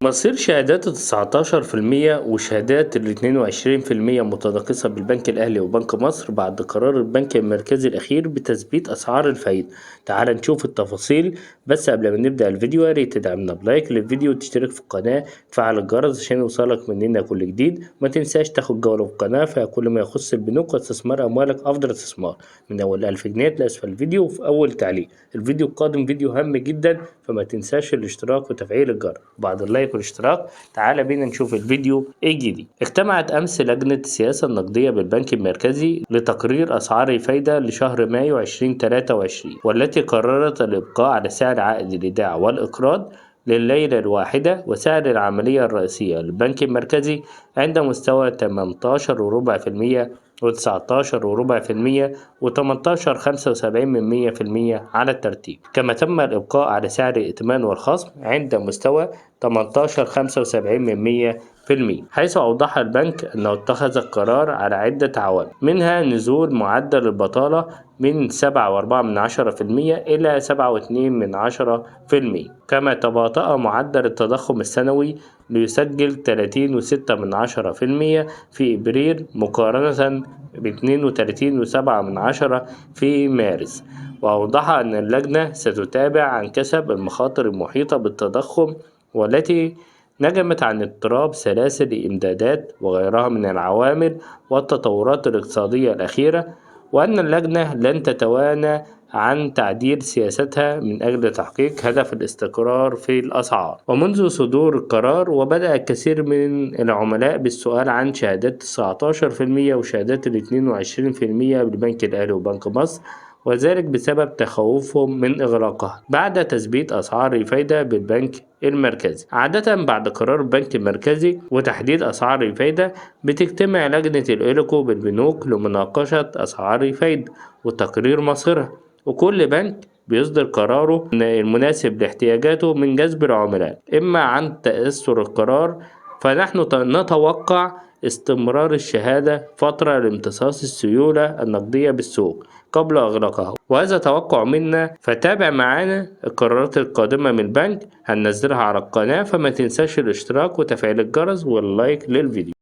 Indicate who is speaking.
Speaker 1: مصير شهادات 19% وشهادات 22% متناقصة بالبنك الأهلي وبنك مصر بعد قرار البنك المركزي الأخير بتثبيت أسعار الفايدة. تعال نشوف التفاصيل، بس قبل ما نبدأ الفيديو يا ريت تدعمنا بلايك للفيديو وتشترك في القناة وتفعل الجرس عشان يوصلك مننا كل جديد. ما تنساش تاخد جولة في القناة فيها كل ما يخص البنوك واستثمار أموالك أفضل استثمار، من أول 1000 جنيه لأسفل الفيديو وفي أول تعليق. الفيديو القادم فيديو هام جدا، فما تنساش الاشتراك وتفعيل الجرس. بعد اللايك والاشتراك تعال بينا نشوف الفيديو الجديد. اجتمعت أمس لجنة السياسة النقدية بالبنك المركزي لتقرير أسعار الفايدة لشهر مايو 2023، والتي قررت الإبقاء على سعر عائد الإيداع والإقراض لليلة الواحدة وسعر العملية الرئيسية للبنك المركزي عند مستوى 18.4% و19.4% و18.75% على الترتيب، كما تم الإبقاء على سعر الائتمان والخصم عند مستوى 18.75%، حيث أوضح البنك أنه اتخذ القرار على عدة عوامل، منها نزول معدل البطالة من 7.4% إلى 7.2%، كما تباطأ معدل التضخم السنوي ليسجل 30.6% في إبريل مقارنة ب32.7 في مارس. وأوضح أن اللجنة ستتابع عن كسب المخاطر المحيطة بالتضخم والتي نجمت عن اضطراب سلاسل الإمدادات وغيرها من العوامل والتطورات الاقتصادية الأخيرة، وأن اللجنة لن تتوانى عن تعديل سياستها من أجل تحقيق هدف الاستقرار في الأسعار. ومنذ صدور القرار وبدأ الكثير من العملاء بالسؤال عن شهادات 19% وشهادات 22% بالبنك الأهلي وبنك مصر، وذلك بسبب تخوفهم من إغلاقها بعد تثبيت أسعار الفايدة بالبنك المركزي. عادة بعد قرار البنك المركزي وتحديد أسعار الفايدة بتجتمع لجنة الإيليكو بالبنوك لمناقشة أسعار الفايدة وتقرير مصيرها، وكل بنك بيصدر قراره المناسب لاحتياجاته من جذب العملاء. إما عن تأثر القرار فنحن نتوقع استمرار الشهادة فترة لامتصاص السيولة النقدية بالسوق قبل إغلاقها، وهذا توقع منا، فتابع معانا القرارات القادمة من البنك هننزلها على القناة. فما تنساش الاشتراك وتفعيل الجرس واللايك للفيديو.